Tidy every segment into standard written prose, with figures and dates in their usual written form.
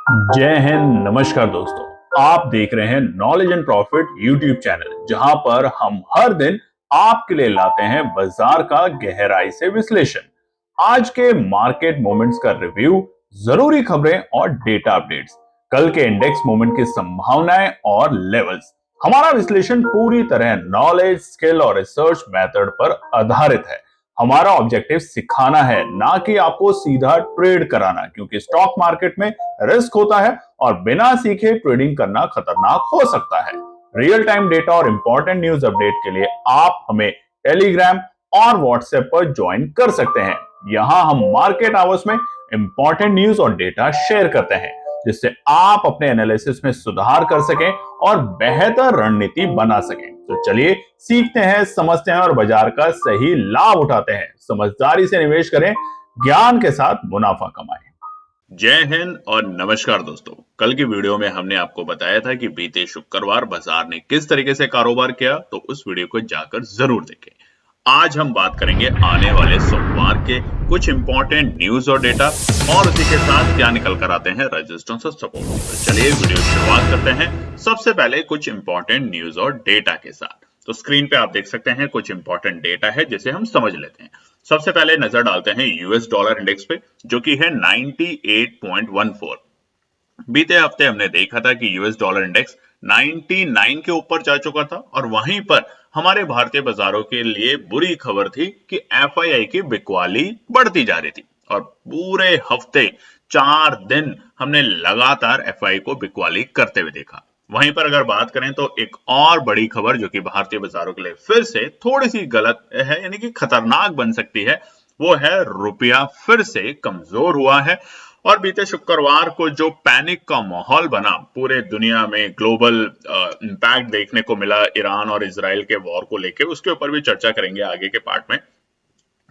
जय हिंद। नमस्कार दोस्तों, आप देख रहे हैं knowledge and profit YouTube channel, जहां पर हम हर दिन आपके लिए लाते हैं बाजार का गहराई से विश्लेषण, आज के मार्केट मोमेंट्स का रिव्यू, जरूरी खबरें और डेटा अपडेट्स, कल के इंडेक्स मूवमेंट की संभावनाएं और लेवल्स। हमारा विश्लेषण पूरी तरह नॉलेज, स्किल और रिसर्च मेथड पर आधारित है। हमारा ऑब्जेक्टिव सिखाना है, ना कि आपको सीधा ट्रेड कराना, क्योंकि स्टॉक मार्केट में रिस्क होता है और बिना सीखे ट्रेडिंग करना खतरनाक हो सकता है। रियल टाइम डेटा और इंपॉर्टेंट न्यूज अपडेट के लिए आप हमें टेलीग्राम और व्हाट्सएप पर ज्वाइन कर सकते हैं। यहाँ हम मार्केट आवर्स में इंपॉर्टेंट न्यूज और डेटा शेयर करते हैं, जिससे आप अपने एनालिसिस में सुधार कर सकें और बेहतर रणनीति बना सकें। तो चलिए सीखते हैं, समझते हैं और बाजार का सही लाभ उठाते हैं। समझदारी से निवेश करें, ज्ञान के साथ मुनाफा कमाएं। जय हिंद और नमस्कार दोस्तों। कल की वीडियो में हमने आपको बताया था कि बीते शुक्रवार बाजार ने किस तरीके से कारोबार किया, तो उस वीडियो को जाकर जरूर देखें। आज हम बात करेंगे आने वाले सोमवार के कुछ इंपॉर्टेंट न्यूज और डेटा, और उसी के साथ क्या निकल कर आते हैं रेजिस्टेंस और सपोर्ट। तो चलिए वीडियो की शुरुआत करते हैं। सबसे पहले कुछ इंपॉर्टेंट न्यूज और डेटा के साथ। तो स्क्रीन पे आप देख सकते हैं कुछ इंपॉर्टेंट डेटा है जिसे हम समझ लेते हैं। सबसे पहले नजर डालते हैं यूएस डॉलर इंडेक्स पे, जो कि है 98.14। बीते हफ्ते हमने देखा था कि यूएस डॉलर इंडेक्स 99 के ऊपर जा चुका था, और वहीं पर हमारे भारतीय बाजारों के लिए बुरी खबर थी कि एफआईआई की बिकवाली बढ़ती जा रही थी, और पूरे हफ्ते 4 दिन हमने लगातार एफआईआई को बिकवाली करते हुए देखा। वहीं पर अगर बात करें तो एक और बड़ी खबर जो कि भारतीय बाजारों के लिए फिर से थोड़ी सी गलत है, यानी कि खतरनाक बन सकती है, वो है रुपया फिर से कमजोर हुआ है। और बीते शुक्रवार को जो पैनिक का माहौल बना पूरे दुनिया में, ग्लोबल इंपैक्ट देखने को मिला ईरान और इजराइल के वॉर को लेकर, उसके ऊपर भी चर्चा करेंगे आगे के पार्ट में।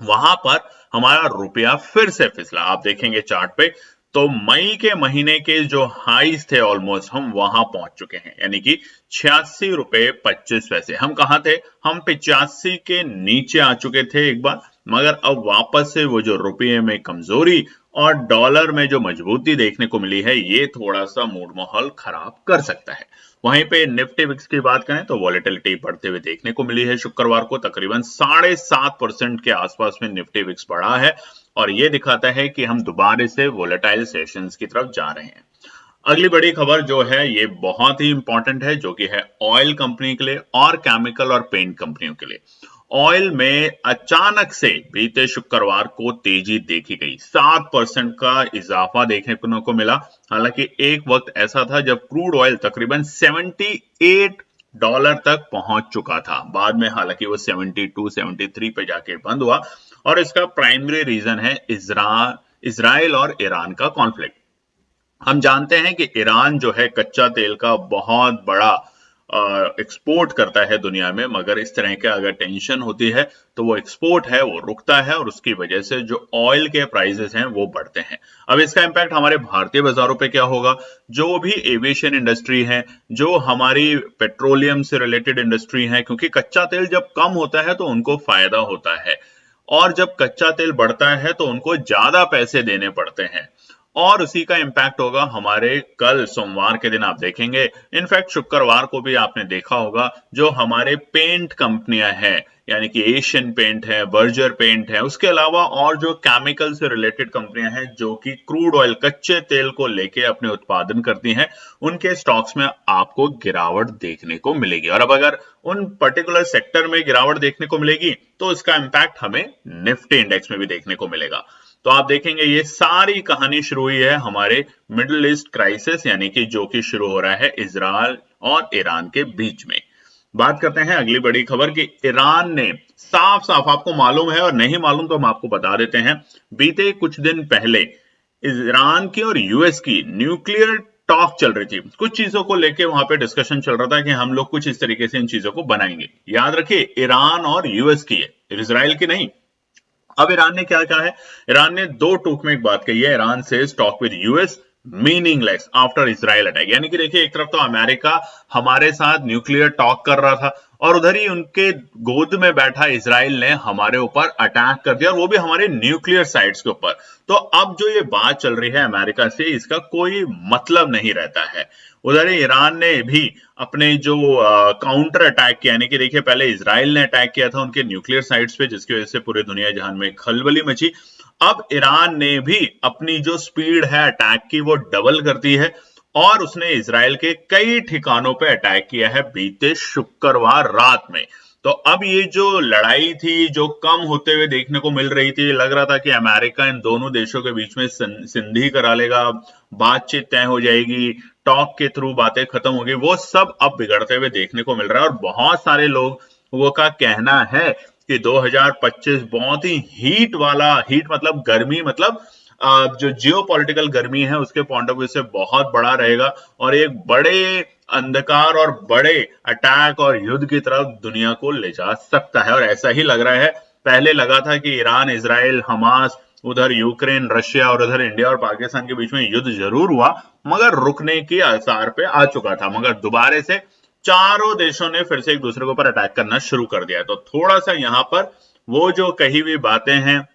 वहां पर हमारा रुपया फिर से फिसला। आप देखेंगे चार्ट पे, तो मई के महीने के जो हाईज थे ऑलमोस्ट हम वहां पहुंच चुके हैं, यानी कि 86 रुपए 25 पैसे। हम कहां थे? हम 85 के नीचे आ चुके थे एक बार, मगर अब वापस से वो जो रुपये में कमजोरी और डॉलर में जो मजबूती देखने को मिली है, ये थोड़ा सा मूड माहौल खराब कर सकता है। वहीं पे निफ्टी विक्स की बात करें तो वॉलेटिलिटी बढ़ते हुए देखने को मिली है। शुक्रवार को तकरीबन 7.5% के आसपास में निफ्टी विक्स बढ़ा है, और ये दिखाता है कि हम दोबारा से वोलेटाइल सेशंस की तरफ जा रहे हैं। अगली बड़ी खबर जो है ये बहुत ही इंपॉर्टेंट है, जो कि है ऑयल कंपनी के लिए और केमिकल और पेंट कंपनियों के लिए। ऑयल में अचानक से बीते शुक्रवार को तेजी देखी गई, 7% का इजाफा देखने को मिला। हालांकि एक वक्त ऐसा था जब क्रूड ऑयल तकरीबन $78 तक पहुंच चुका था, बाद में हालांकि वो 72-73 पे जाके बंद हुआ, और इसका प्राइमरी रीजन है इजराइल और ईरान का कॉन्फ्लिक्ट। हम जानते हैं कि ईरान जो है कच्चा तेल का बहुत बड़ा एक्सपोर्ट करता है दुनिया में, मगर इस तरह के अगर टेंशन होती है तो वो एक्सपोर्ट है वो रुकता है, और उसकी वजह से जो ऑयल के प्राइसेस हैं वो बढ़ते हैं। अब इसका इंपैक्ट हमारे भारतीय बाजारों पे क्या होगा? जो भी एविएशन इंडस्ट्री है, जो हमारी पेट्रोलियम से रिलेटेड इंडस्ट्री है, क्योंकि कच्चा तेल जब कम होता है तो उनको फायदा होता है, और जब कच्चा तेल बढ़ता है तो उनको ज्यादा पैसे देने पड़ते हैं, और उसी का इंपैक्ट होगा हमारे कल सोमवार के दिन। आप देखेंगे, इनफैक्ट शुक्रवार को भी आपने देखा होगा, जो हमारे पेंट कंपनियां हैं, यानी कि एशियन पेंट है, बर्जर पेंट है, उसके अलावा और जो केमिकल से रिलेटेड कंपनियां हैं जो कि क्रूड ऑयल कच्चे तेल को लेके अपने उत्पादन करती हैं, उनके स्टॉक्स में आपको गिरावट देखने को मिलेगी। और अब अगर उन पर्टिकुलर सेक्टर में गिरावट देखने को मिलेगी तो इसका इंपैक्ट हमें निफ्टी इंडेक्स में भी देखने को मिलेगा। तो आप देखेंगे ये सारी कहानी शुरू हुई है हमारे मिडिल ईस्ट क्राइसिस, यानी कि जो कि शुरू हो रहा है इजराइल और ईरान के बीच में। बात करते हैं अगली बड़ी खबर की। ईरान ने साफ साफ, आपको मालूम है और नहीं मालूम तो हम आपको बता देते हैं, बीते कुछ दिन पहले ईरान की और यूएस की न्यूक्लियर टॉक चल रही थी। कुछ चीजों को लेके वहां पे डिस्कशन चल रहा था कि हम लोग कुछ इस तरीके से इन चीजों को बनाएंगे। याद रखिए, ईरान और यूएस की है, इजराइल की नहीं। अब ईरान ने क्या कहा है? ईरान ने दो टूक में एक बात कही है, ईरान से talk with US meaningless after Israel attack. यानी कि देखिए, एक तरफ तो अमेरिका हमारे साथ न्यूक्लियर टॉक कर रहा था, और उधर ही उनके गोद में बैठा इजराइल ने हमारे ऊपर अटैक कर दिया, और वो भी हमारे न्यूक्लियर साइट्स के ऊपर। तो अब जो ये बात चल रही है अमेरिका से, इसका कोई मतलब नहीं रहता है। उधर ही ईरान ने भी अपने जो काउंटर अटैक किया, यानी कि देखिए पहले इजराइल ने अटैक किया था उनके न्यूक्लियर साइट्स पे, जिसकी वजह से पूरी दुनिया जहान में खलबली मची। अब ईरान ने भी अपनी जो स्पीड है अटैक की वो डबल कर दी है, और उसने इजराइल के कई ठिकानों पे अटैक किया है बीते शुक्रवार रात में। तो अब ये जो लड़ाई थी जो कम होते हुए देखने को मिल रही थी, लग रहा था कि अमेरिका इन दोनों देशों के बीच में संधि करा लेगा, बातचीत तय हो जाएगी, टॉक के थ्रू बातें खत्म हो गई, वो सब अब बिगड़ते हुए देखने को मिल रहा है। और बहुत सारे लोगों का कहना है कि 2025 बहुत ही हीट मतलब गर्मी, मतलब जो जियो पॉलिटिकल गर्मी है उसके पॉइंट ऑफ व्यू से बहुत बड़ा रहेगा, और एक बड़े अंधकार और बड़े अटैक और युद्ध की तरफ दुनिया को ले जा सकता है। और ऐसा ही लग रहा है। पहले लगा था कि ईरान, इजराइल, हमास, उधर यूक्रेन, रशिया और उधर इंडिया और पाकिस्तान के बीच में युद्ध जरूर हुआ, मगर रुकने की आसार पे आ चुका था। मगर दोबारा से चारों देशों ने फिर से एक दूसरे के ऊपर अटैक करना शुरू कर दिया है। तो थोड़ा सा यहाँ पर वो जो कही हुई बातें हैं,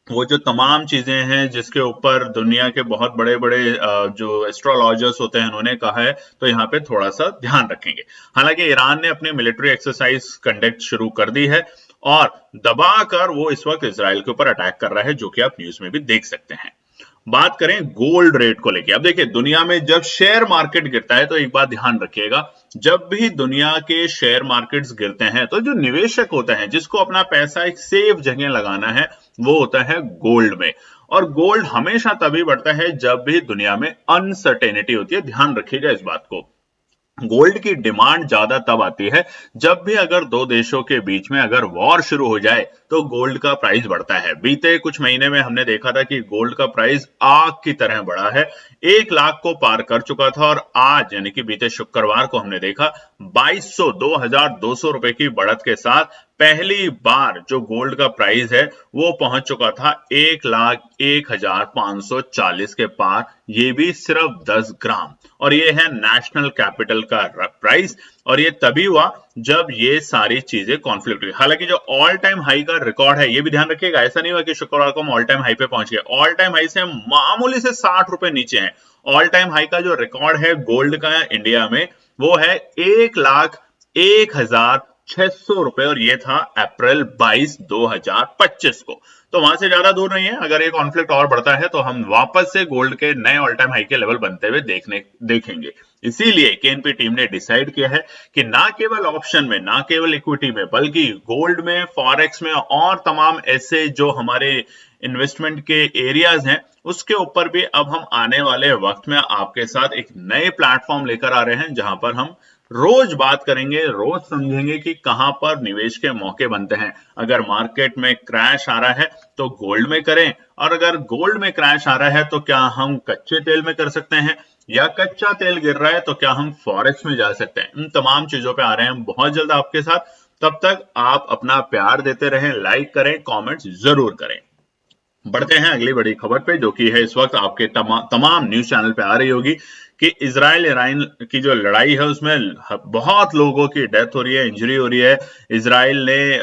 वो जो तमाम चीजें हैं जिसके ऊपर दुनिया के बहुत बड़े बड़े जो एस्ट्रोलॉजर्स होते हैं उन्होंने कहा है, तो यहाँ पे थोड़ा सा ध्यान रखेंगे। हालांकि ईरान ने अपनी मिलिट्री एक्सरसाइज कंडक्ट शुरू कर दी है, और दबाकर वो इस वक्त इसराइल के ऊपर अटैक कर रहा है, जो कि आप न्यूज में भी देख सकते हैं। बात करें गोल्ड रेट को लेके, अब देखिए दुनिया में जब शेयर मार्केट गिरता है तो एक बात ध्यान रखिएगा, जब भी दुनिया के शेयर मार्केट्स गिरते हैं तो जो निवेशक होते हैं जिसको अपना पैसा एक सेफ जगह लगाना है, वो होता है गोल्ड में। और गोल्ड हमेशा तभी बढ़ता है जब भी दुनिया में अनसर्टेनिटी होती है, ध्यान रखिएगा इस बात को। गोल्ड की डिमांड ज्यादा तब आती है जब भी अगर दो देशों के बीच में अगर वॉर शुरू हो जाए तो गोल्ड का प्राइस बढ़ता है। बीते कुछ महीने में हमने देखा था कि गोल्ड का प्राइस आग की तरह बढ़ा है, 1 लाख को पार कर चुका था, और आज यानी कि बीते शुक्रवार को हमने देखा 2200 रुपए की बढ़त के साथ पहली बार जो गोल्ड का प्राइस है वो पहुंच चुका था 1,01,540 के पार, ये भी सिर्फ 10 ग्राम। और ये है नेशनल कैपिटल का प्राइस, और ये तभी हुआ जब ये सारी चीजें कॉन्फ्लिक्ट हुई। हालांकि जो ऑल टाइम हाई का रिकॉर्ड है, ये भी ध्यान रखिएगा, ऐसा नहीं हुआ कि शुक्रवार को हम ऑल टाइम हाई पे पहुंच गए। ऑल टाइम हाई से मामूली से 60 रुपए नीचे है। ऑल टाइम हाई का जो रिकॉर्ड है गोल्ड का इंडिया में, वो है 1,01,600 रुपए, और ये था अप्रैल 22, 2025 को। तो वहां से ज्यादा दूर नहीं है। अगर ये कॉन्फ्लिक्ट और बढ़ता है तो हम वापस से गोल्ड के नए ऑल टाइम हाई के लेवल बनते हुए देखेंगे। इसीलिए केएनपी टीम ने डिसाइड किया है कि ना केवल ऑप्शन में, ना केवल इक्विटी में, बल्कि गोल्ड में, फॉरेक्स में और तमाम ऐसे जो हमारे इन्वेस्टमेंट के एरियाज हैं, उसके ऊपर भी अब हम आने वाले वक्त में आपके साथ एक नए प्लेटफॉर्म लेकर आ रहे हैं, जहां पर हम रोज बात करेंगे, रोज समझेंगे कि कहां पर निवेश के मौके बनते हैं। अगर मार्केट में क्रैश आ रहा है तो गोल्ड में करें, और अगर गोल्ड में क्रैश आ रहा है तो क्या हम कच्चे तेल में कर सकते हैं, या कच्चा तेल गिर रहा है तो क्या हम फॉरेक्स में जा सकते हैं। इन तमाम चीजों पे आ रहे हैं हम बहुत जल्द आपके साथ। तब तक आप अपना प्यार देते रहें, लाइक करें, कमेंट्स जरूर करें। बढ़ते हैं अगली बड़ी खबर पे, जो कि है इस वक्त आपके तमाम न्यूज चैनल पे आ रही होगी कि इजराइल ईरान की जो लड़ाई है उसमें बहुत लोगों की डेथ हो रही है, इंजरी हो रही है। इजराइल ने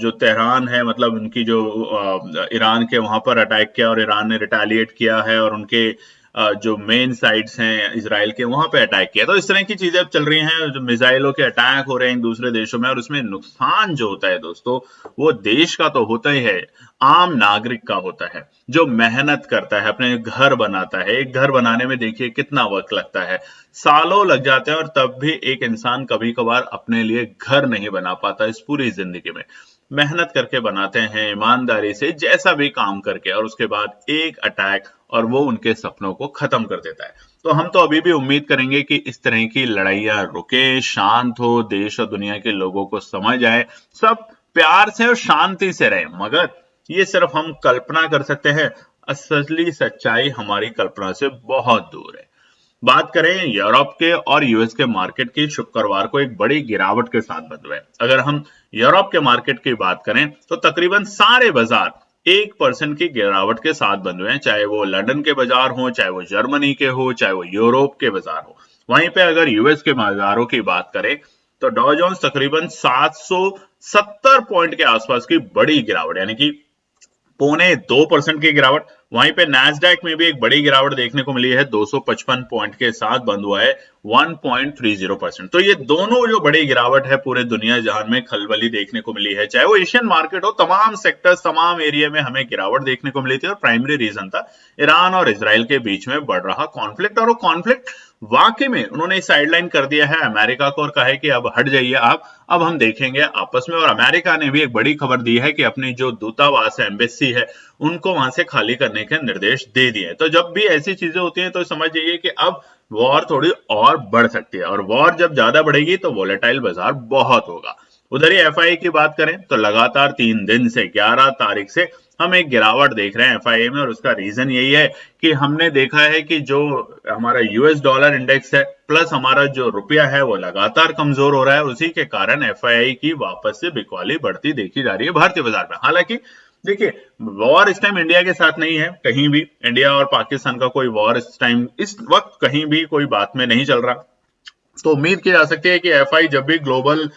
जो तेहरान है, मतलब उनकी जो ईरान के वहां पर अटैक किया, और ईरान ने रिटेलिएट किया है, और उनके जो मेन साइट्स हैं इजराइल के, वहां पे अटैक किया। तो इस तरह की चीजें अब चल रही हैं, जो मिसाइलों के अटैक हो रहे हैं दूसरे देशों में, और उसमें नुकसान जो होता है दोस्तों, वो देश का तो होता ही है, आम नागरिक का होता है, जो मेहनत करता है, अपने घर बनाता है। एक घर बनाने में देखिए कितना वक्त लगता है, सालों लग जाते हैं, और तब भी एक इंसान कभी कभार अपने लिए घर नहीं बना पाता इस पूरी जिंदगी में। मेहनत करके बनाते हैं, ईमानदारी से, जैसा भी काम करके, और उसके बाद एक अटैक और वो उनके सपनों को खत्म कर देता है। तो हम तो अभी भी उम्मीद करेंगे कि इस तरह की लड़ाइयां रुके, शांत हो, देश और दुनिया के लोगों को समझ आए, सब प्यार से और शांति से रहे। मगर ये सिर्फ हम कल्पना कर सकते हैं, असली सच्चाई हमारी कल्पना से बहुत दूर है। बात करें यूरोप के और यूएस के मार्केट की, शुक्रवार को एक बड़ी गिरावट के साथ बंद हुए। अगर हम यूरोप के मार्केट की बात करें तो तकरीबन सारे बाजार 1% की गिरावट के साथ बंद हुए हैं, चाहे वो लंदन के बाजार हो, चाहे वो जर्मनी के हो, चाहे वो यूरोप के बाजार हो। वहीं पे अगर यूएस के बाजारों की बात करें तो डॉ जोन्स तकरीबन 770 पॉइंट के आसपास की बड़ी गिरावट, यानी कि 0.2% की गिरावट। वहीं पे नैस्डैक में भी एक बड़ी गिरावट देखने को मिली है, 255 पॉइंट के साथ बंद हुआ है 1.30%। तो ये दोनों जो बड़ी गिरावट है पूरे दुनिया जहान में खलबली देखने को मिली है, चाहे वो एशियन मार्केट हो, तमाम सेक्टर्स तमाम एरिया में हमें गिरावट देखने को मिली थी। और प्राइमरी रीजन था ईरान और इसराइल के बीच में बढ़ रहा कॉन्फ्लिक्ट। और वो कॉन्फ्लिक्ट वाकई में उन्होंने साइडलाइन कर दिया है अमेरिका को और कहा है कि अब हट जाइए आप, अब हम देखेंगे आपस में। और अमेरिका ने भी एक बड़ी खबर दी है कि अपनी जो दूतावास है, एम्बेसी है, उनको वहां से खाली करने के निर्देश दे दिए। तो जब भी ऐसी चीजें होती हैं तो समझ जाइए कि अब वॉर थोड़ी और बढ़ सकती है, और वॉर जब ज्यादा बढ़ेगी तो वोलेटाइल बाजार बहुत होगा। उधर ही एफआईआई की बात करें तो लगातार 3 दिन से 11 तारीख से हम एक गिरावट देख रहे हैं एफआईआई में। और उसका रीजन यही है कि हमने देखा है कि जो हमारा यूएस डॉलर इंडेक्स है प्लस हमारा जो रुपया है वो लगातार कमजोर हो रहा है। उसी के कारण एफआईआई की वापस से बिकवाली बढ़ती देखी जा रही है भारतीय बाजार में। हालांकि देखिए, वॉर इस टाइम इंडिया के साथ नहीं है, कहीं भी इंडिया और पाकिस्तान का कोई वॉर इस टाइम इस वक्त कहीं भी कोई बात में नहीं चल रहा। तो उम्मीद की जा सकती है कि एफआई जब भी ग्लोबल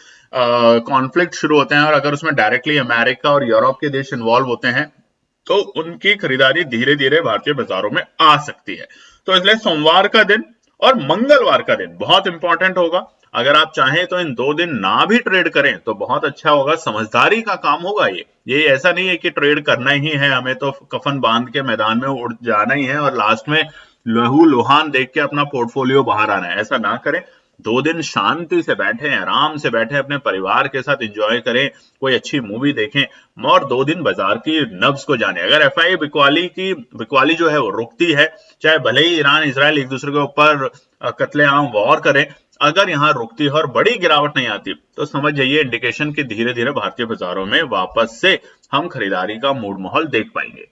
कॉन्फ्लिक्ट शुरू होते हैं और अगर उसमें डायरेक्टली अमेरिका और यूरोप के देश इन्वॉल्व होते हैं तो उनकी खरीदारी धीरे धीरे भारतीय बाजारों में आ सकती है। तो इसलिए सोमवार का दिन और मंगलवार का दिन बहुत इंपॉर्टेंट होगा। अगर आप चाहें तो इन 2 दिन ना भी ट्रेड करें तो बहुत अच्छा होगा, समझदारी का काम होगा। ये ऐसा नहीं है कि ट्रेड करना ही है, हमें तो कफन बांध के मैदान में उड़ जाना ही है और लास्ट में लहू लुहान देख के अपना पोर्टफोलियो बाहर आना है। ऐसा ना करें। 2 दिन शांति से बैठे, आराम से बैठे, अपने परिवार के साथ एंजॉय करें, कोई अच्छी मूवी देखें और 2 दिन बाजार की नब्ज को जाने। अगर एफआई बिकवाली जो है वो रुकती है, चाहे भले ही ईरान इसराइल एक दूसरे के ऊपर कत्लेआम वॉर करें, अगर यहाँ रुकती है और बड़ी गिरावट नहीं आती तो समझ जाइए इंडिकेशन कि धीरे धीरे भारतीय बाजारों में वापस से हम खरीदारी का मूड माहौल देख पाएंगे।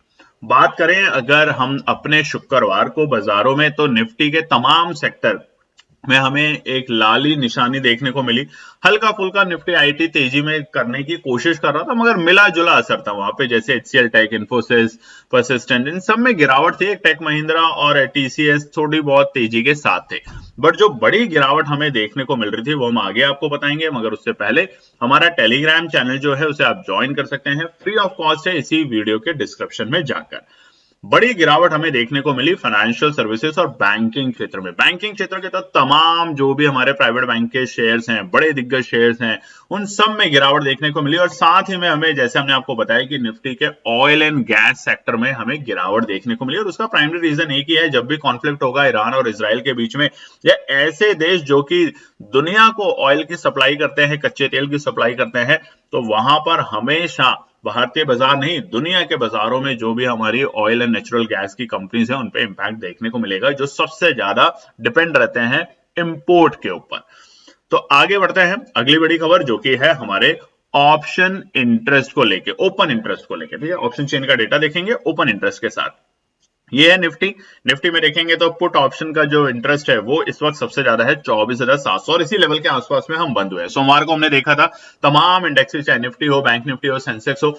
बात करें अगर हम अपने शुक्रवार को बाजारों में, तो निफ्टी के तमाम सेक्टर में हमें एक लाली निशानी देखने को मिली। हल्का फुल्का निफ्टी आईटी तेजी में करने की कोशिश कर रहा था मगर मिला जुला असर था वहां पे, जैसे एचसीएल टेक, इन्फोसिस, परसिस्टेंट, इन सब में गिरावट थी। टेक महिंद्रा और टीसीएस थोड़ी बहुत तेजी के साथ थे। बट जो बड़ी गिरावट हमें देखने को मिल रही थी वो हम आगे आपको बताएंगे, मगर उससे पहले हमारा टेलीग्राम चैनल जो है उसे आप ज्वाइन कर सकते हैं, फ्री ऑफ कॉस्ट है, इसी वीडियो के डिस्क्रिप्शन में जाकर। बड़ी गिरावट हमें देखने को मिली फाइनेंशियल सर्विसेज और बैंकिंग क्षेत्र में। बैंकिंग क्षेत्र के तो तमाम जो भी हमारे प्राइवेट बैंक के शेयर्स हैं, बड़े दिग्गज शेयर्स हैं, उन सब में गिरावट देखने को मिली। और साथ ही में हमें, जैसे हमने आपको बताया कि निफ्टी के ऑयल एंड गैस सेक्टर में हमें गिरावट देखने को मिली। और उसका प्राइमरी रीजन एक ही है, जब भी कॉन्फ्लिक्ट होगा ईरान और इसराइल के बीच में, या ऐसे देश जो कि दुनिया को ऑयल की सप्लाई करते हैं, कच्चे तेल की सप्लाई करते हैं, तो वहां पर हमेशा भारतीय बाजार नहीं, दुनिया के बाजारों में जो भी हमारी ऑयल एंड नेचुरल गैस की कंपनीज हैं उन पे इंपैक्ट देखने को मिलेगा, जो सबसे ज्यादा डिपेंड रहते हैं इंपोर्ट के ऊपर। तो आगे बढ़ते हैं अगली बड़ी खबर, जो कि है हमारे ऑप्शन इंटरेस्ट को लेके, ओपन इंटरेस्ट को लेके। ठीक है, ऑप्शन चेन का डेटा देखेंगे ओपन इंटरेस्ट के साथ। ये है निफ्टी में देखेंगे तो पुट ऑप्शन का जो इंटरेस्ट है वो इस वक्त सबसे ज्यादा है 24,700, और इसी लेवल के आसपास में हम बंद हुए हैं। सोमवार को हमने देखा था तमाम इंडेक्सेस, चाहे निफ्टी हो, बैंक निफ्टी हो, सेंसेक्स हो,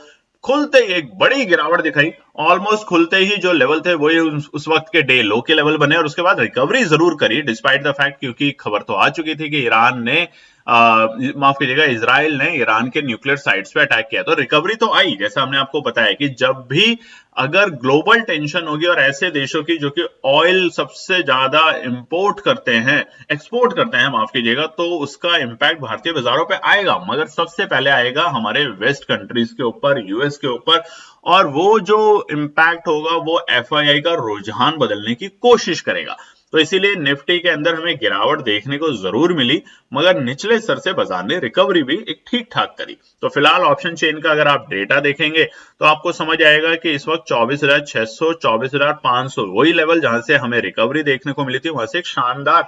खुलते ही एक बड़ी गिरावट दिखाई। ऑलमोस्ट खुलते ही जो लेवल थे वही उस वक्त के डे लो के लेवल बने, और उसके बाद रिकवरी जरूर करी डिस्पाइट द फैक्ट, क्योंकि खबर तो आ चुकी थी कि ईरान ने माफ कीजिएगा, इसराइल ने ईरान के न्यूक्लियर साइट्स पे अटैक किया। तो रिकवरी तो आई, जैसा हमने आपको बताया कि जब भी अगर ग्लोबल टेंशन होगी और ऐसे देशों की जो कि ऑयल सबसे ज्यादा इंपोर्ट करते हैं, एक्सपोर्ट करते हैं माफ कीजिएगा, तो उसका इंपैक्ट भारतीय बाजारों पे आएगा, मगर सबसे पहले आएगा हमारे वेस्ट कंट्रीज के ऊपर, यूएस के ऊपर। और वो जो इंपैक्ट होगा वो एफआईआई का रुझान बदलने की कोशिश करेगा। तो इसीलिए निफ्टी के अंदर हमें गिरावट देखने को जरूर मिली, मगर निचले स्तर से बाजार ने रिकवरी भी एक ठीक ठाक करी। तो फिलहाल ऑप्शन चेन का अगर आप डेटा देखेंगे तो आपको समझ आएगा कि इस वक्त 24,600, 24,500 वही लेवल जहां से हमें रिकवरी देखने को मिली थी, वहां से एक शानदार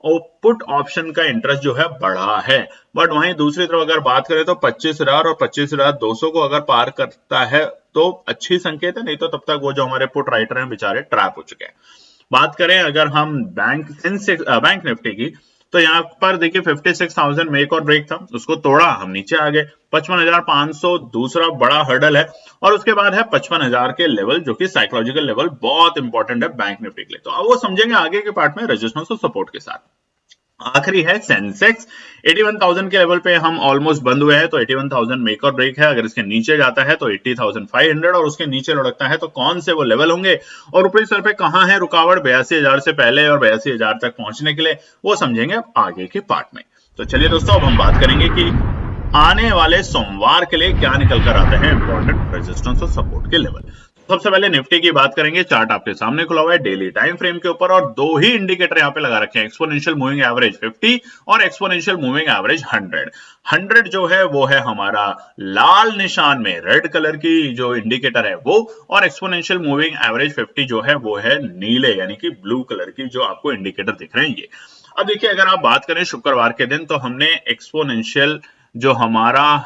और पुट ऑप्शन का इंटरेस्ट जो है बढ़ा है। बट वहीं दूसरी तरफ अगर बात करें तो 25,000 और 25,200 को अगर पार करता है तो अच्छी संकेत है, नहीं तो तब तक वो जो हमारे पुट राइटर हैं बेचारे ट्रैप हो चुके हैं। बात करें अगर हम बैंक निफ्टी की, तो यहाँ पर देखिए 56,000 में एक और ब्रेक था, उसको तोड़ा, हम नीचे आ गए। 55,500 दूसरा बड़ा हर्डल है, और उसके बाद है 55,000 के लेवल, जो कि साइकोलॉजिकल लेवल बहुत इंपॉर्टेंट है बैंक निफ्टी के लिए। तो अब वो समझेंगे आगे के पार्ट में रेजिस्टेंस और सपोर्ट के साथ। आखिरी है सेंसेक्स। 81,000 के लेवल पे हम ऑलमोस्ट बंद हुए हैं, तो 81,000 मेक और ब्रेक है। अगर इसके नीचे जाता है तो 80,500 और उसके नीचे लुढ़कता है तो कौन से वो लेवल होंगे और ऊपरी स्तर पे कहां है रुकावट 82,000 से पहले और 82,000 तक पहुंचने के लिए, वो समझेंगे अब आगे के पार्ट में। तो चलिए दोस्तों, अब हम बात करेंगे कि आने वाले सोमवार के लिए क्या निकल कर आते हैं इंपॉर्टेंट रेजिस्टेंस और सपोर्ट के लेवल। सबसे पहले निफ्टी की बात करेंगे। चार्ट आपके सामने खुला हुआ है डेली टाइम फ्रेम के ऊपर और दो ही इंडिकेटर यहाँ पे लगा रखे हैं, एक्सपोनेंशियल मूविंग एवरेज 50 और एक्सपोनेंशियल मूविंग एवरेज 100। 100 जो है वो है हमारा लाल निशान में रेड कलर की जो इंडिकेटर है वो, और एक्सपोनेंशियल मूविंग एवरेज 50 जो है वो है नीले यानी कि ब्लू कलर की जो आपको इंडिकेटर दिख रहे हैं ये। अब देखिए, अगर आप बात करें शुक्रवार के दिन, तो हमने एक्सपोनेंशियल जो हमारा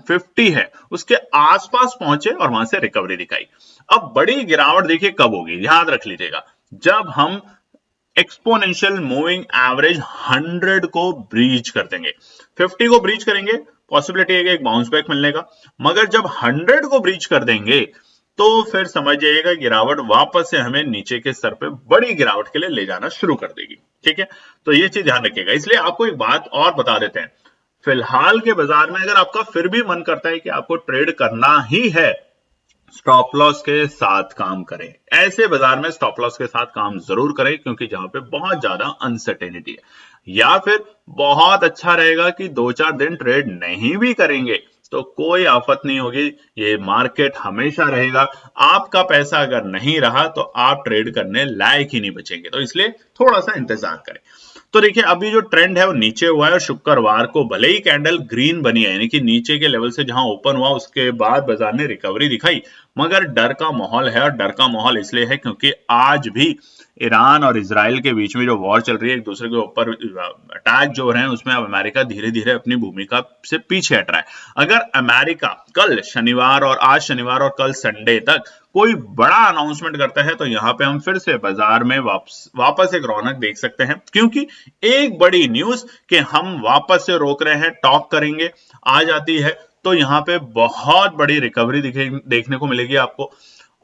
50 है उसके आसपास पहुंचे और वहां से रिकवरी दिखाई। अब बड़ी गिरावट देखिए कब होगी, याद रख लीजिएगा, जब हम एक्सपोनेंशियल मूविंग एवरेज 100 को ब्रीच कर देंगे। 50 को ब्रीच करेंगे, पॉसिबिलिटी है कि एक बाउंस बैक मिलने का, मगर जब 100 को ब्रीच कर देंगे तो फिर समझ जाइएगा गिरावट वापस से हमें नीचे के स्तर पे बड़ी गिरावट के लिए ले जाना शुरू कर देगी। ठीक है, तो ये चीज ध्यान रखिएगा। इसलिए आपको एक बात और बता देते हैं, फिलहाल के बाजार में अगर आपका फिर भी मन करता है कि आपको ट्रेड करना ही है, स्टॉप लॉस के साथ काम करें। ऐसे बाजार में स्टॉप लॉस के साथ काम जरूर करें, क्योंकि जहां पे बहुत ज्यादा अनसर्टेनिटी है। या फिर बहुत अच्छा रहेगा कि 2-4 दिन ट्रेड नहीं भी करेंगे तो कोई आफत नहीं होगी, ये मार्केट हमेशा रहेगा। आपका पैसा अगर नहीं रहा तो आप ट्रेड करने लायक ही नहीं बचेंगे, तो इसलिए थोड़ा सा इंतजार करें। तो देखिए, अभी जो ट्रेंड है वो नीचे हुआ है और शुक्रवार को भले ही कैंडल ग्रीन बनी है, यानी कि नीचे के लेवल से जहां ओपन हुआ उसके बाद बाजार ने रिकवरी दिखाई, मगर डर का माहौल है। और डर का माहौल इसलिए है क्योंकि आज भी ईरान और इजराइल के बीच में जो वॉर चल रही है, एक दूसरे के ऊपर अटैक जो हो रहे हैं, उसमें अब अमेरिका धीरे धीरे अपनी भूमिका से पीछे हट रहा है। अगर अमेरिका कल शनिवार और आज शनिवार और कल संडे तक कोई बड़ा अनाउंसमेंट करता है तो यहां पे हम फिर से बाजार में वापस एक रौनक देख सकते हैं, क्योंकि एक बड़ी न्यूज कि हम वापस से रोक रहे हैं, टॉक करेंगे, आ जाती है तो यहां पे बहुत बड़ी रिकवरी देखने को मिलेगी आपको।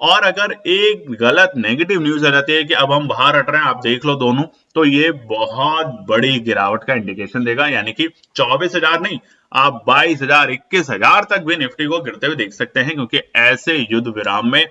और अगर एक गलत नेगेटिव न्यूज आ जाती है कि अब हम बाहर हट रहे हैं, आप देख लो दोनों, तो ये बहुत बड़ी गिरावट का इंडिकेशन देगा, यानी कि 24,000 नहीं, आप 22,000 21,000 तक भी निफ्टी को गिरते हुए देख सकते हैं। क्योंकि ऐसे युद्ध विराम में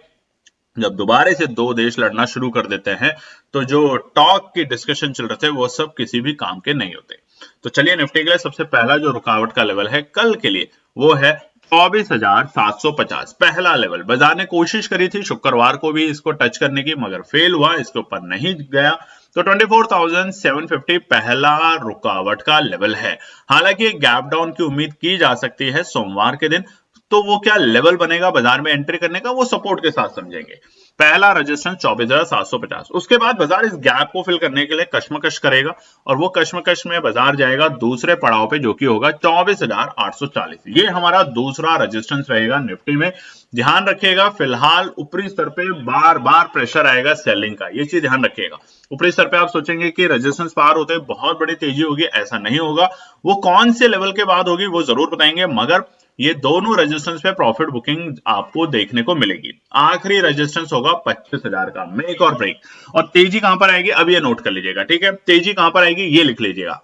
जब दोबारा से दो देश लड़ना शुरू कर देते हैं तो जो टॉक की डिस्कशन चल रहे थे वो सब किसी भी काम के नहीं होते। तो चलिए, निफ्टी के लिए सबसे पहला जो रुकावट का लेवल है कल के लिए वो है 24,750। पहला लेवल बाजार ने कोशिश करी थी शुक्रवार को भी इसको टच करने की, मगर फेल हुआ, इसके ऊपर नहीं गया। तो 24,750 पहला रुकावट का लेवल है। हालांकि एक गैप डाउन की उम्मीद की जा सकती है सोमवार के दिन, तो वो क्या लेवल बनेगा बाजार में एंट्री करने का, वो सपोर्ट के साथ समझेंगे। पहला रजिस्टेंस 24,750। उसके बाद बाजार इस गैप को फिल करने के लिए कश्मकश करेगा और वो कश्मकश में बाजार जाएगा दूसरे पड़ाव पे, जो कि होगा 24,840। ये हमारा दूसरा रजिस्टेंस रहेगा निफ्टी में। ध्यान रखिएगा, फिलहाल ऊपरी स्तर पे बार बार प्रेशर आएगा सेलिंग का, ये चीज ध्यान रखिएगा। ऊपरी स्तर पे आप सोचेंगे कि रेजिस्टेंस पार होते बहुत बड़ी तेजी होगी, ऐसा नहीं होगा। वो कौन से लेवल के बाद होगी वो जरूर बताएंगे, मगर ये दोनों रेजिस्टेंस पे प्रॉफिट बुकिंग आपको देखने को मिलेगी। आखिरी रेजिस्टेंस होगा 25,000 का, मेक और ब्रेक। और तेजी कहां पर आएगी अब ये नोट कर लीजिएगा, ठीक है, तेजी कहां पर आएगी ये लिख लीजिएगा।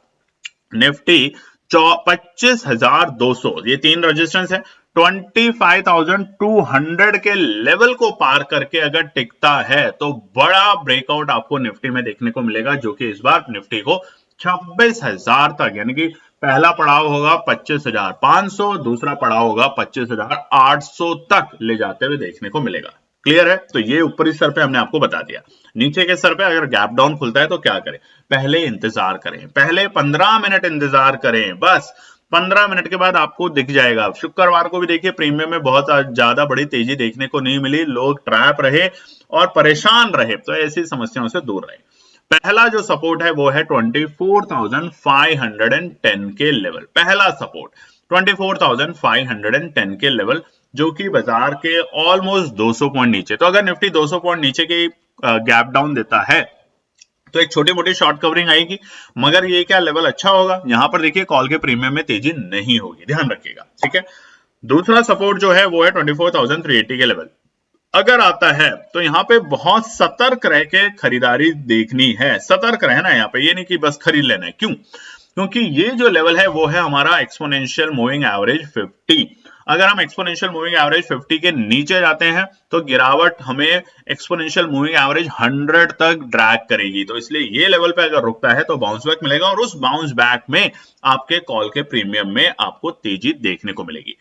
निफ्टी 25,200, ये तीन रेजिस्टेंस है। 25,200 के लेवल को पार करके अगर टिकता है तो बड़ा ब्रेकआउट आपको निफ्टी में देखने को मिलेगा, जो कि इस बार निफ्टी को 26,000 तक, यानी कि पहला पड़ाव होगा 25,500, दूसरा पड़ाव होगा 25,800 तक ले जाते हुए देखने को मिलेगा। क्लियर है? तो ये ऊपरी स्तर पे हमने आपको बता दिया। नीचे के स्तर पे अगर गैप डाउन खुलता है तो क्या करें? पहले इंतजार करें, पहले 15 मिनट इंतजार करें, बस 15 मिनट के बाद आपको दिख जाएगा। शुक्रवार को भी देखिए प्रीमियम में बहुत ज्यादा बड़ी तेजी देखने को नहीं मिली, लोग ट्रैप रहे और परेशान रहे, तो ऐसी समस्याओं से दूर रहे। पहला जो सपोर्ट है वो है 24,510 के लेवल। पहला सपोर्ट 24,510 के लेवल, जो कि बाजार के ऑलमोस्ट 200 पॉइंट नीचे। तो अगर निफ्टी 200 पॉइंट नीचे की गैप डाउन देता है तो एक छोटी मोटी शॉर्ट कवरिंग आएगी, मगर ये क्या लेवल अच्छा होगा? यहां पर देखिए कॉल के प्रीमियम में तेजी नहीं होगी, ध्यान रखिएगा, ठीक है। दूसरा सपोर्ट जो है वो है 24,380 के लेवल। अगर आता है तो यहाँ पे बहुत सतर्क रह के खरीदारी देखनी है। सतर्क रहना है यहाँ पे, ये नहीं कि बस खरीद लेना है। क्यों? क्योंकि ये जो लेवल है वो है हमारा एक्सपोनेंशियल मूविंग एवरेज 50। अगर हम एक्सपोनेंशियल मूविंग एवरेज 50 के नीचे जाते हैं तो गिरावट हमें एक्सपोनेंशियल मूविंग एवरेज 100 तक ड्रैग करेगी। तो इसलिए ये लेवल पे अगर रुकता है तो बाउंस बैक मिलेगा और उस बाउंस बैक में आपके कॉल के प्रीमियम में आपको तेजी देखने को मिलेगी।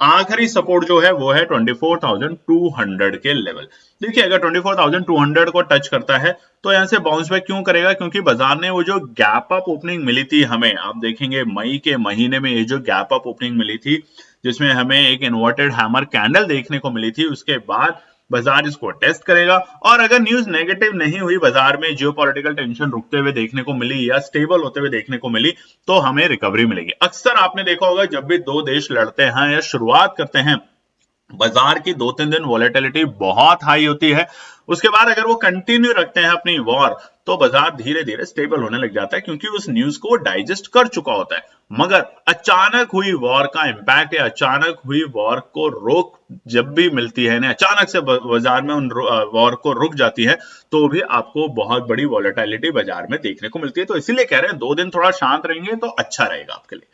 आखिरी सपोर्ट जो है वो है 24,200 के लेवल। देखिए अगर 24,200 को टच करता है तो यहां से बाउंस बैक क्यों करेगा, क्योंकि बाजार ने वो जो गैप अप ओपनिंग मिली थी हमें, आप देखेंगे मई के महीने में ये जो गैप अप ओपनिंग मिली थी जिसमें हमें एक इन्वर्टेड हैमर कैंडल देखने को मिली थी, उसके बाद बाजार इसको टेस्ट करेगा और अगर न्यूज नेगेटिव नहीं हुई, बाजार में जियोपॉलिटिकल टेंशन रुकते हुए देखने को मिली या स्टेबल होते हुए देखने को मिली तो हमें रिकवरी मिलेगी। अक्सर आपने देखा होगा जब भी दो देश लड़ते हैं या शुरुआत करते हैं बाजार की 2-3 दिन वॉलेटिलिटी बहुत हाई होती है, उसके बाद अगर वो कंटिन्यू रखते हैं अपनी वॉर तो बाजार धीरे धीरे स्टेबल होने लग जाता है क्योंकि उस न्यूज को डाइजेस्ट कर चुका होता है। मगर अचानक हुई वॉर का इंपैक्ट या अचानक हुई वॉर को रोक जब भी मिलती है ना, अचानक से बाजार में उन वॉर को रुक जाती है तो भी आपको बहुत बड़ी वॉलेटिलिटी बाजार में देखने को मिलती है। तो इसीलिए कह रहे हैं 2 दिन थोड़ा शांत रहेंगे तो अच्छा रहेगा आपके लिए।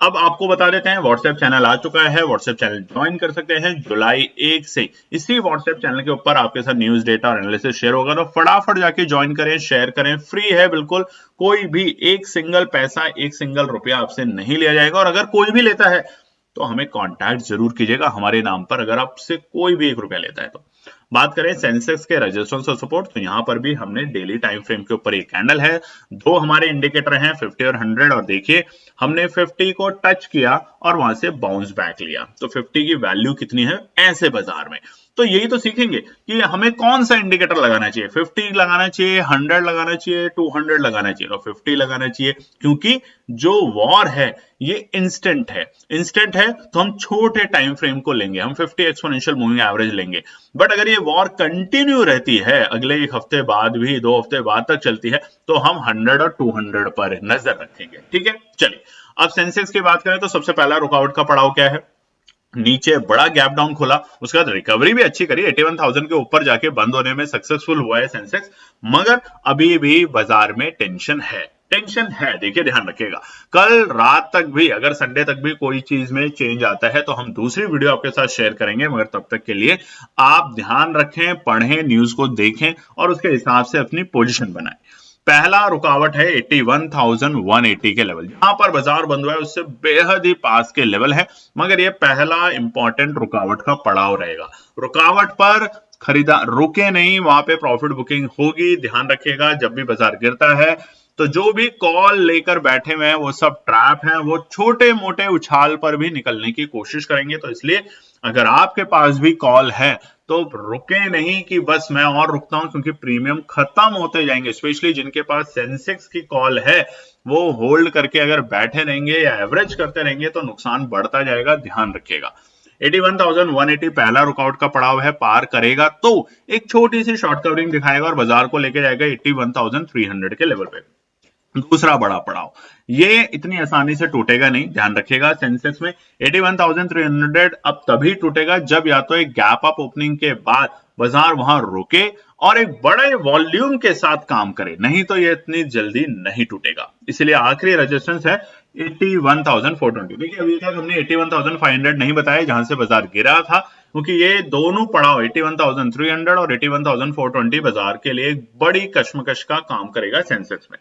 अब आपको बता देते हैं व्हाट्सएप चैनल आ चुका है, व्हाट्सएप चैनल ज्वाइन कर सकते हैं जुलाई 1 से। इसी व्हाट्सएप चैनल के ऊपर आपके साथ न्यूज डेटा और एनालिसिस शेयर होगा, तो फटाफट जाके ज्वाइन करें, शेयर करें, फ्री है बिल्कुल। कोई भी एक सिंगल पैसा, एक सिंगल रुपया आपसे नहीं लिया जाएगा और अगर कोई भी लेता है तो हमें कांटेक्ट जरूर कीजिएगा हमारे नाम पर, अगर आपसे कोई भी 1 रुपया लेता है तो। बात करें सेंसेक्स के रेजिस्टेंस और सपोर्ट, तो यहां पर भी हमने डेली टाइम फ्रेम के ऊपर एक कैंडल है, 2 हमारे इंडिकेटर हैं 50 और 100 और देखिए हमने 50 को टच किया और वहां से बाउंस बैक लिया। तो 50 की वैल्यू कितनी है ऐसे बाजार में, तो यही तो सीखेंगे कि हमें कौन सा इंडिकेटर लगाना चाहिए, 50 लगाना चाहिए, 100 लगाना चाहिए, 200 लगाना चाहिए। तो 50 लगाना चाहिए क्योंकि जो वॉर है ये इंस्टेंट है, इंस्टेंट है तो हम छोटे टाइम फ्रेम को लेंगे, हम 50 एक्सपोनेंशियल मूविंग एवरेज लेंगे। बट अगर ये वॉर कंटिन्यू रहती है, अगले 1 हफ्ते बाद भी 2 हफ्ते बाद तक चलती है, तो हम 100 और 200 पर नजर रखेंगे। ठीक है, चलिए अब सेंसेक्स की बात करें तो सबसे पहला रुकावट का पड़ाव क्या है, नीचे बड़ा गैप डाउन खोला, उसके बाद रिकवरी भी अच्छी करी, 81,000 के ऊपर जाके बंद होने में सक्सेसफुल हुआ है सेंसेक्स, मगर अभी भी बाजार में टेंशन है, टेंशन है। देखिए ध्यान रखिएगा, कल रात तक भी अगर संडे तक भी कोई चीज में चेंज आता है तो हम दूसरी वीडियो आपके साथ शेयर करेंगे, मगर तब तक के लिए आप ध्यान रखें, पढ़ें, न्यूज को देखें और उसके हिसाब से अपनी पोजीशन बनाएं। पहला रुकावट है 81,180 के लेवल, जहां पर बाजार बंद हुआ है उससे बेहद ही पास के लेवल है, मगर ये पहला इंपॉर्टेंट रुकावट का पड़ाव रहेगा। रुकावट पर खरीदार रुके नहीं, वहां पे प्रॉफिट बुकिंग होगी। ध्यान रखिएगा जब भी बाजार गिरता है तो जो भी कॉल लेकर बैठे हुए हैं वो सब ट्रैप हैं, वो छोटे मोटे उछाल पर भी निकलने की कोशिश करेंगे। तो इसलिए अगर आपके पास भी कॉल है तो रुके नहीं कि बस मैं और रुकता हूं, क्योंकि प्रीमियम खत्म होते जाएंगे। स्पेशली जिनके पास सेंसेक्स की कॉल है वो होल्ड करके अगर बैठे रहेंगे या एवरेज करते रहेंगे तो नुकसान बढ़ता जाएगा, ध्यान रखिएगा। 81,180 पहला रुकावट का पड़ाव है, पार करेगा तो एक छोटी सी शॉर्ट कवरिंग दिखाएगा और बाजार को लेके जाएगा 81,300 के लेवल पे। दूसरा बड़ा पड़ाव ये इतनी आसानी से टूटेगा नहीं, ध्यान रखिएगा। सेंसेक्स में 81,300 अब तभी टूटेगा जब या तो एक गैप अप ओपनिंग के बाद बाजार वहां रुके और एक बड़े वॉल्यूम के साथ काम करे, नहीं तो ये इतनी जल्दी नहीं टूटेगा। इसलिए आखिरी रेजिस्टेंस है 81,420। देखिए अभी तक हमने 81,500 नहीं बताया जहां से बाजार गिरा था, क्योंकि ये दोनों पड़ाव 81,300 और 81,420 बाजार के लिए एक बड़ी कश्मकश का काम करेगा सेंसेक्स में।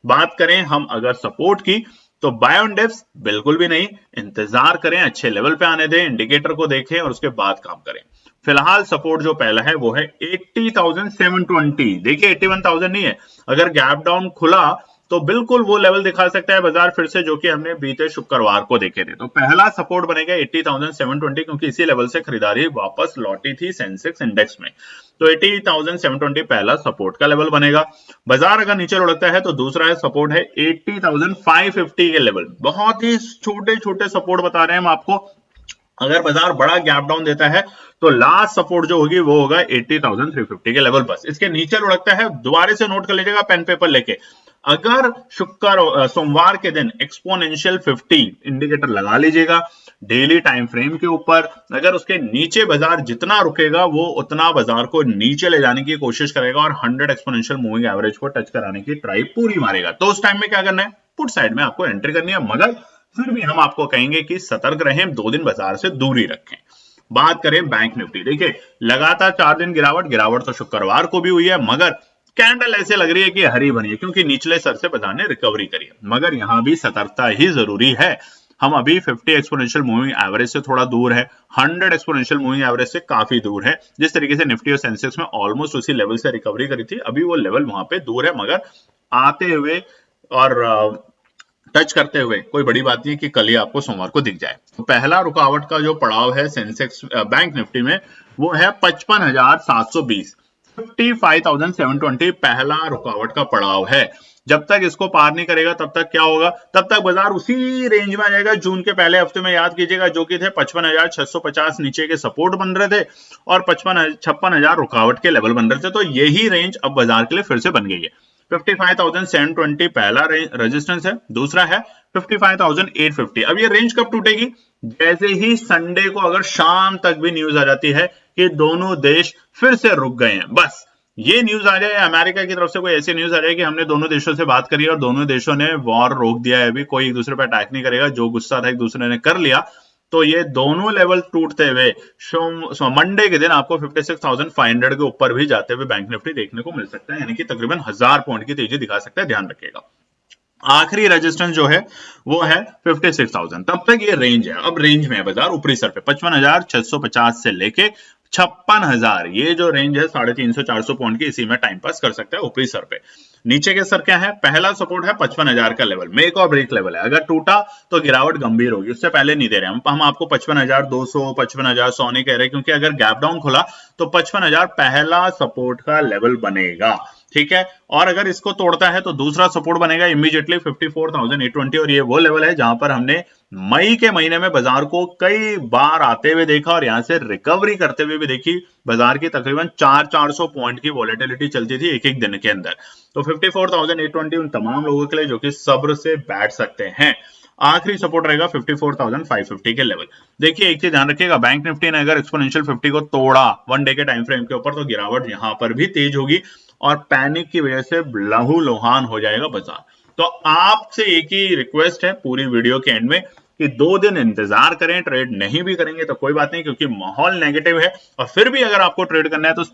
बात करें हम अगर सपोर्ट की तो बाय ऑन डिप्स बिल्कुल भी नहीं, इंतजार करें, अच्छे लेवल पे आने दें, इंडिकेटर को देखें और उसके बाद काम करें। फिलहाल सपोर्ट जो पहला है वो है 80,720। देखिए 81,000 नहीं है, अगर गैप डाउन खुला तो बिल्कुल वो लेवल दिखा सकता है बाजार फिर से, जो कि हमने बीते शुक्रवार को देखे थे। तो पहला सपोर्ट बनेगा 80,720, क्योंकि इसी लेवल से खरीदारी वापस लौटी थी सेंसेक्स इंडेक्स में। तो 80,720 पहला सपोर्ट का लेवल बनेगा। बाजार अगर नीचे लुढ़कता है तो दूसरा है सपोर्ट है 80,550 के लेवल। बहुत ही छोटे छोटे सपोर्ट बता रहे हैं हम आपको। अगर बाजार बड़ा गैप डाउन देता है तो लास्ट सपोर्ट जो होगी वो होगा 80,350 के लेवल। बस इसके नीचे लुढ़कता है, दोबारा से नोट कर लीजिएगा पेन पेपर लेके, अगर सोमवार के दिन एक्सपोनेंशियल 50 इंडिकेटर लगा लीजिएगा डेली टाइम फ्रेम के ऊपर, अगर उसके नीचे बाजार जितना रुकेगा वो उतना बाजार को नीचे ले जाने की कोशिश करेगा और 100 एक्सपोनेंशियल मूविंग एवरेज को टच कराने की ट्राई पूरी मारेगा। तो उस टाइम में क्या करना है, पुट साइड में आपको एंट्री करनी है, मगर फिर भी हम आपको कहेंगे कि सतर्क रहें, 2 दिन बाजार से दूरी रखें। बात करें बैंक निफ्टी, देखिए लगातार 4 दिन गिरावट तो शुक्रवार को भी हुई है, मगर कैंडल ऐसे लग रही है कि हरी भरी है, क्योंकि निचले स्तर से बाजार ने रिकवरी करी है, मगर यहां भी सतर्कता ही जरूरी है। हम अभी 50 एक्सपोनेंशियल मूविंग एवरेज से थोड़ा दूर है, 100 एक्सपोनेंशियल मूविंग एवरेज से काफी दूर है। जिस तरीके से निफ्टी और सेंसेक्स में ऑलमोस्ट उसी लेवल से रिकवरी करी थी, अभी वो लेवल वहां पे दूर है, मगर आते हुए और टच करते हुए कोई बड़ी बात नहीं कि कल ही आपको सोमवार को दिख जाए। तो पहला रुकावट का जो पड़ाव है सेंसेक्स बैंक निफ्टी में, वो है 55,720, 55,720 पहला रुकावट का पड़ाव है। जब तक इसको पार नहीं करेगा तब तक क्या होगा, तब तक बाजार उसी रेंज में आ जाएगा जून के पहले हफ्ते में, याद कीजिएगा, जो कि थे 55,650 नीचे के सपोर्ट बन रहे थे और 56,000 रुकावट के लेवल बन रहे थे। तो यही रेंज अब बाजार के लिए फिर से बन गई है। 55,720 पहला रेजिस्टेंस है, दूसरा है 55,850। अब ये रेंज कब टूटेगी, जैसे ही संडे को अगर शाम तक भी न्यूज आ जाती है कि दोनों देश फिर से रुक गए हैं, बस ये न्यूज आ जाए, अमेरिका की तरफ से कोई ऐसी न्यूज आ जाए कि हमने दोनों देशों से बात करी और दोनों देशों ने वॉर रोक दिया है, अभी कोई एक दूसरे पर अटैक नहीं करेगा, जो गुस्सा था एक दूसरे ने कर लिया, तो ये दोनों लेवल टूटते हुए मंडे के दिन आपको 56,500 के ऊपर भी जाते हुए बैंक निफ्टी देखने को मिल सकता है, यानी कि तकरीबन 1000 पॉइंट की तेजी दिखा सकता है, ध्यान रखिएगा। आखिरी रेजिस्टेंस जो है वो है 56,000, तब तक ये रेंज है। अब रेंज में है बाजार ऊपरी स्तर पे 55,650 से लेके 56,000, ये जो रेंज है 350-400 पॉइंट की, इसी में टाइम पास कर सकता है ऊपरी स्तर पे। नीचे के स्तर क्या है, पहला सपोर्ट है 55,000 का लेवल, मेक और ब्रेक लेवल है, अगर टूटा तो गिरावट गंभीर होगी, उससे पहले नहीं दे रहे हम आपको 55,200 55,100 नहीं कह रहे, क्योंकि अगर गैप डाउन खुला तो 55,000 पहला सपोर्ट का लेवल बनेगा, ठीक है। और अगर इसको तोड़ता है तो दूसरा सपोर्ट बनेगा इमीडिएटली 54,820, और ये वो लेवल है जहां पर हमने मई के महीने में बाजार को कई बार आते हुए देखा और यहां से रिकवरी करते हुए भी देखी। बाजार की तकरीबन 400 पॉइंट की वॉलेटिलिटी चलती थी एक एक दिन के अंदर। तो 54,820 उन तमाम लोगों के लिए जो कि सब्र से बैठ सकते हैं। आखिरी सपोर्ट रहेगा 54,550 के लेवल। देखिए एक चीज ध्यान रखिएगा, बैंक निफ्टी ने अगर एक्सपोनेंशियल 50 को तोड़ा वन डे के टाइम फ्रेम के ऊपर, तो गिरावट यहां पर भी तेज होगी और पैनिक की वजह से लहूलुहान हो जाएगा बाजार। तो आपसे एक ही रिक्वेस्ट है पूरी वीडियो के एंड में कि 2 दिन इंतजार करें, ट्रेड नहीं भी करेंगे तो कोई बात नहीं, क्योंकि माहौल नेगेटिव है, और फिर भी अगर आपको ट्रेड करना है तो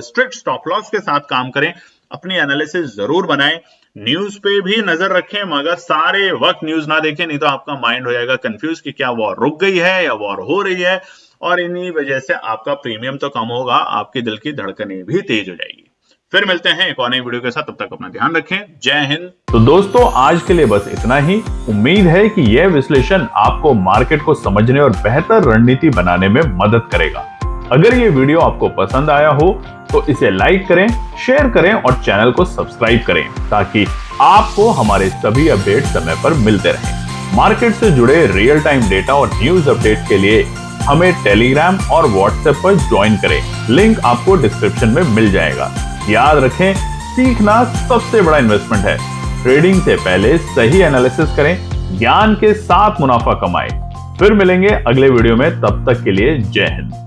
स्ट्रिक्ट स्टॉप लॉस के साथ काम करें, अपनी एनालिसिस जरूर बनाएं, न्यूज पे भी नजर रखें, मगर सारे वक्त न्यूज ना देखें, नहीं तो आपका माइंड हो जाएगा कंफ्यूज कि क्या वॉर रुक गई है या वॉर हो रही है, और इन्हीं वजह से आपका प्रीमियम तो कम होगा, आपकी दिल की धड़कनें भी तेज हो जाएगी। फिर मिलते हैं एक और नई वीडियो के साथ, तब तक अपना ध्यान रखें, जय हिंद। तो दोस्तों आज के लिए बस इतना ही। उम्मीद है कि यह विश्लेषण आपको मार्केट को समझने और बेहतर रणनीति बनाने में मदद करेगा। अगर ये वीडियो आपको पसंद आया हो तो इसे लाइक करें, शेयर करें और चैनल को सब्सक्राइब करें, ताकि आपको हमारे सभी अपडेट समय पर मिलते रहें। मार्केट से जुड़े रियल टाइम डेटा और न्यूज अपडेट के लिए हमें टेलीग्राम और व्हाट्सएप पर ज्वाइन करें, लिंक आपको डिस्क्रिप्शन में मिल जाएगा। याद रखें, सीखना सबसे बड़ा इन्वेस्टमेंट है। ट्रेडिंग से पहले सही एनालिसिस करें, ज्ञान के साथ मुनाफा कमाएं। फिर मिलेंगे अगले वीडियो में, तब तक के लिए जय हिंद।